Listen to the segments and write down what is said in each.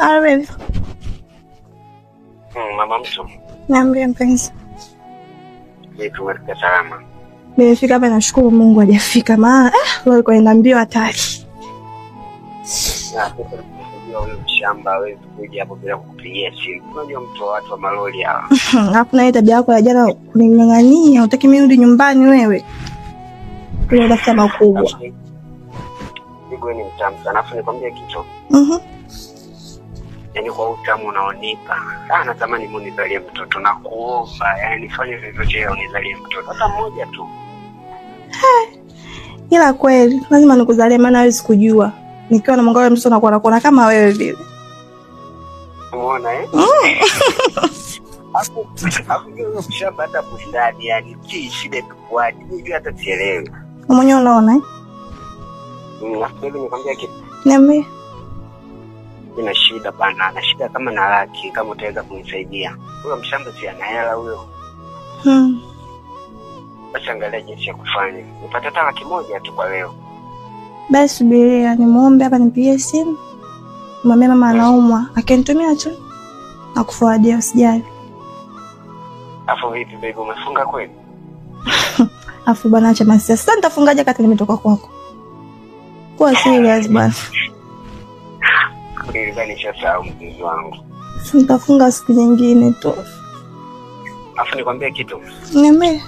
Baby. Mama mtu. Niambie mpenzi. Tumefika salama. Nimefika hapa, nashukuru Mungu hajafika. Maana leo kwa mbio hatari. Shamba wewe kuja hapo bila kukupigia simu. Unajua mtu wa watu wa malori hawa. Hakuna ile tabia yako ya jana kuning'ang'ania, utaki mimi rudi nyumbani wewe. Ile daftari makubwa. Wewe ni mtamu sana. Afu nikwambia kitu. Yaani kwa utamu unaonipa. Natamani munizalie mtoto na kuomba. Yaani nifanye vivyo unizalie mtoto. Hata mmoja tu. Ila kweli lazima nikuzalie, maana wewe sikujua. Nikiwa na mwangalia mtoto nakuona kama wewe vile. Umeona Hapo ndio kushamba hata bustani, yani shida tukwaje. Mimi hata sielewi. Mwenyewe unaona Nafikiri nikwambia kitu. Niambie. Nina shida bana, na shida kama na laki, kama utaweza kunisaidia. Huyo mshamba si ana hela huyo. Basi angalia jinsi ya kufanya. Nipata hata laki moja tu kwa leo. Basi subiria nimuombe hapa, nipigie simu. Mwambie mama anaumwa, akinitumia tu na kufuadia, usijali. Afu vipi baby, umefunga kweli? Afu bwana acha masi. Sasa nitafungaje kati nimetoka kwako? Kwa serious bwana. Nilikuwa nishasahau mpenzi wangu. Nitafunga siku nyingine tu. Afu nikwambia kitu. Niambie.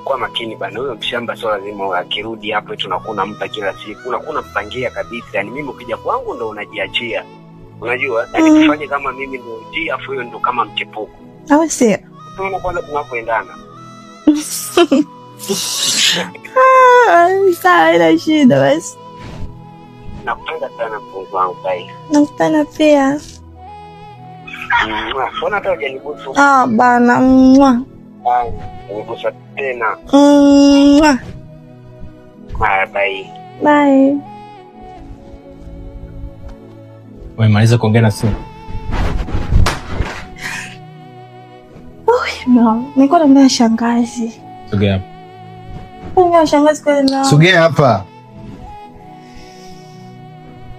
Kwa makini bana, huyo mshamba sio lazima akirudi hapo tunakuwa nampa kila siku. Unakuwa unampangia kabisa. Yaani mimi ukija kwangu ndo unajiachia. Unajua? Yaani kufanye kama mimi ndo uti, afu huyo ndo kama mchepuko. Au sio? Tunaona kwanza tunapoendana. Sawa, ila shida basi. Nakupenda sana mpenzi wangu bai. Nakupenda pia. Mbona hata hujanibusu? Bana. Nibusu tena. Bye. Bye. Umemaliza kuongea na simu? Nilikuwa naongea na shangazi. Sogea hapa. Ongea shangazi kwa nini? Sogea hapa.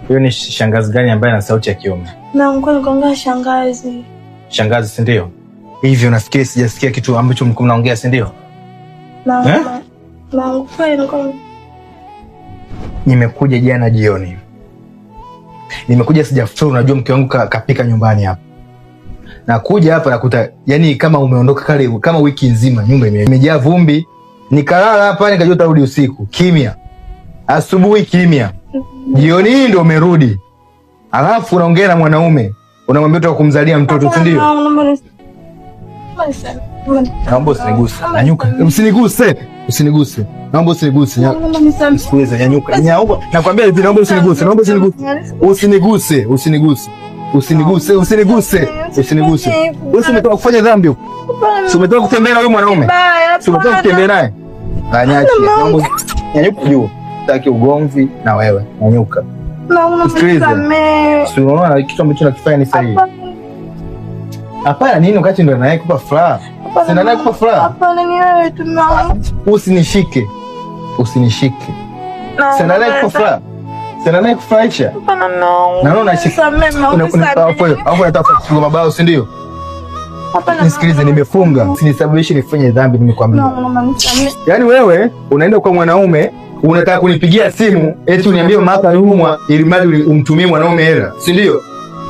Huyo ni shangazi gani ambaye ana sauti ya kiume? Na nilikuwa shangazi. Shangazi, si ndio? Hivyo nafikiri sijasikia kitu ambacho mlikuwa mnaongea, si ndio? Nimekuja jana jioni. Nimekuja sijafuta, unajua mke wangu kapika nyumbani hapa. Nakuja hapa nakuta yani kama umeondoka kale kama wiki nzima, nyumba imejaa vumbi. Nikalala hapa nikajua tarudi usiku, kimya. Asubuhi kimya. Jioni hii ndio umerudi. Alafu unaongea na mwanaume, unamwambia utaka kumzalia mtoto, si ndio? Naomba usiniguse. Nyanyuka. Usiniguse. Naomba usiniguse. Usiweze nyanyuka. Nakwambia hivi, naomba usiniguse. Wewe umetoka kufanya dhambi huko. Umetoka kutembea na huyo mwanaume. Umetoka kutembea naye. Anyachi. Naomba nyanyuka juu. Sitaki ugomvi na wewe. Nyanyuka. Si unaona kitu ambacho nakifanya ni sahihi. Hapana, nini wakati ndo naye kupa furaha? Sina naye kupa furaha. Hapana, ni wewe tu mama. Usinishike. Sina naye kupa furaha. Sina naye kufurahisha. Hapana, no. Na unashika. Hapo nataka kufunga mabao, si ndio? Hapana. Nisikilize, nimefunga. Usinisababishe nifanye dhambi, nimekwambia. Yaani wewe unaenda kwa mwanaume, unataka kunipigia simu eti uniambie mama anaumwa ili mali umtumie mwanaume hela, si ndio?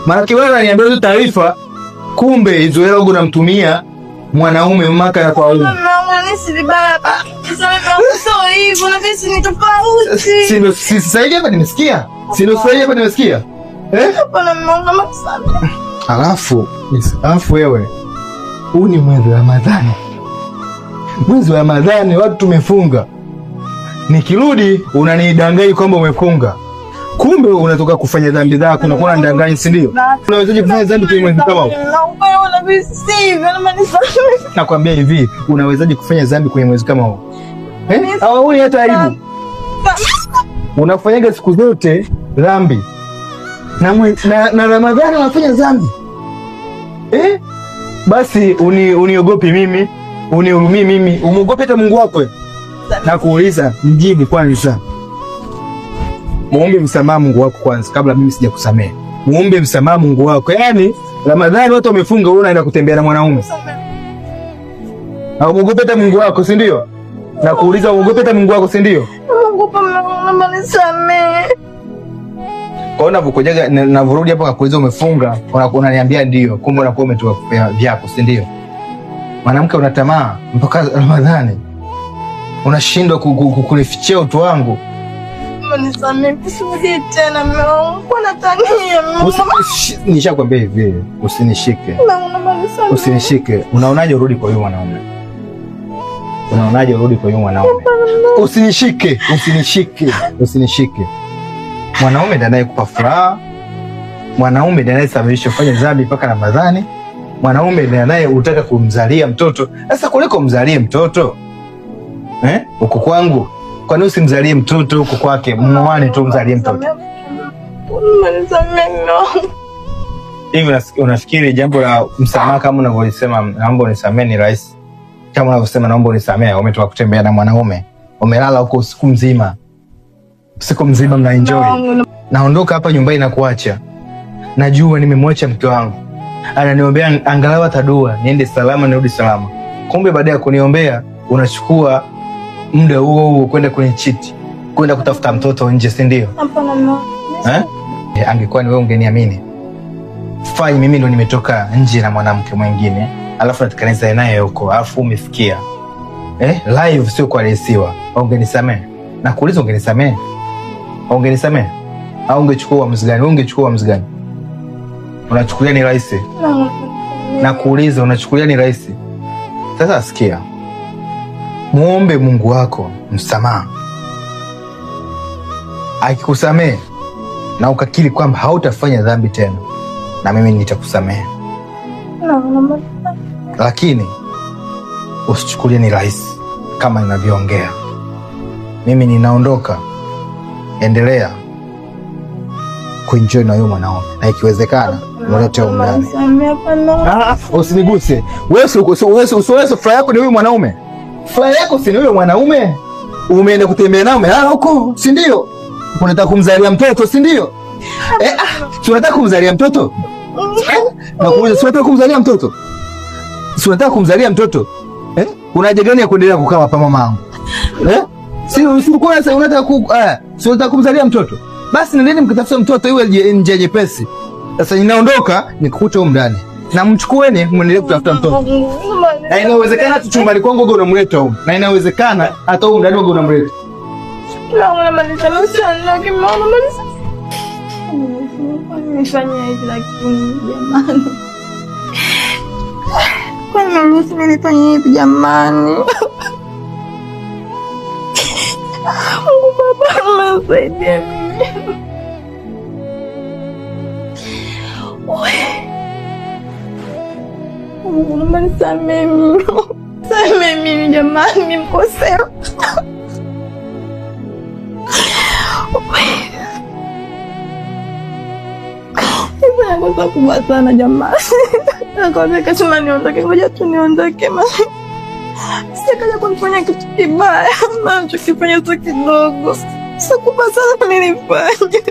Maana wewe unaniambia tu taarifa, kumbe hizo hela ugo namtumia mwanaume maka na kwa huyu. Mama, nisi vibaya. Sasa wewe sio hivyo, na visi ni tofauti. Sasa hivi hapa nimesikia. Hapana mama, sana. Alafu wewe, huu ni mwezi wa Ramadhani. Mwezi wa Ramadhani watu tumefunga. Nikirudi unanidanganya kwamba umefunga. Kumbe unatoka kufanya dhambi zako na kuna ndanganya, si ndio? Unawezaje kufanya dhambi kwa mwezi kama huu? Nakwambia hivi, unawezaje kufanya dhambi kwenye mwezi kama huu? Hauoni hata aibu? Unafanyaga siku zote dhambi. Na Ramadhani unafanya dhambi. Basi uniogopi mimi, unihurumii mimi, umuogope hata Mungu wako. Na kuuliza mjibu kwanza. Muombe msamaha Mungu wako kwanza kabla mimi sijakusamehe. muombe msamaha Mungu wako. Yaani Ramadhani watu wamefunga, wewe unaenda kutembea na mwanaume. Au muogope hata Mungu wako, si ndio? Na kuuliza muogope hata Mungu wako, si ndio? Mungu mama nisamehe. Kwa unapokujaga na vurudi hapo akakuuliza umefunga, unaniambia ndio, kumbe unakuwa umetoa vyako, si ndio? Mwanamke una tamaa mpaka Ramadhani. Unashindwa kunifichia utu wangu. Nisamehe, usirudie tena mume wangu. Natania. Nishakwambia hivi, usinishike. Usinishike. Unaonaje urudi kwa yule mwanaume? Unaonaje urudi kwa yule mwanaume? Usinishike, usinishike, usinishike. Mwanaume ndiye anayekupa furaha. Mwanaume ndiye anayesababisha ufanye dhambi mpaka Ramadhani. Mwanaume ndiye anayetaka kumzalia mtoto. Sasa kuliko mzalie mtoto, uko kwangu, kwa nini usimzalie mtoto huko kwake? Muoane tu mzalie mtoto. Hivi unafikiri jambo la msamaha kama unavyosema naomba unisamehe ni rahisi? Kama unavyosema naomba unisamehe, umetoka kutembea na mwanaume, umelala huko usiku mzima. Usiku mzima mna enjoy. Naondoka hapa nyumbani na kuacha. Najua nimemwacha mke wangu. Ananiombea angalau atadua niende salama nirudi salama. Kumbe baada ya kuniombea unachukua muda huo kwenda kwenye chiti, kwenda kutafuta mtoto nje, si ndio? Hapana mama. Angekuwa ni wewe ungeniamini. Fai mimi ndo nimetoka nje na mwanamke mwingine, alafu natikaniza naye huko, alafu umefikia. Live sio kwa resiwa. Ungenisamehe. Na kuuliza ungenisamehe? Ungenisamehe? Au ungechukua uamuzi gani? Wewe ungechukua uamuzi gani? Unachukulia ni rahisi? Na kuuliza unachukulia ni rahisi? Sasa sikia. Muombe Mungu wako msamaha. Akikusamehe na ukakiri kwamba hautafanya dhambi tena, na mimi nitakusamehe. Lakini usichukulie ni rahisi kama ninavyoongea. Mimi ninaondoka. Endelea kuenjoy na yule mwanaume, na ikiwezekana mulete umani. Usiniguse. Wewe furaha yako ni yule mwanaume. Furaha yako si ni yule mwanaume. Umeenda kutembea naye, umelala huko, si ndio? Unataka kumzalia mtoto, si ndio? Unataka kumzalia mtoto? Na kuuliza, unataka kumzalia mtoto? Unataka kumzalia mtoto? Una haja gani ya kuendelea kukaa hapa mamangu? Si unataka kumzalia mtoto? Basi nendeni mkatafuta mtoto iwe nje nyepesi. Sasa ninaondoka nikukuta huko ndani. Na mchukueni muendelee kutafuta mtoto. Na inawezekana tu chumbani kwangu wewe unamleta huko. Na inawezekana hata huko ndani wewe unamleta. Nifanya hivi lakini jamani. Kwa nini Lucy nilifanya hivi jamani? Mungu Baba msaidie mimi. Mungu nisamehe mimi. Samehe mimi jamani, nimekosea. Nakosa kubwa sana jamani. Nakoneka sema niondoke, ngoja tu niondoke mama. Sikaja kunifanya kitu kibaya, nachokifanya sio kidogo. Sikupa sana nilifanya.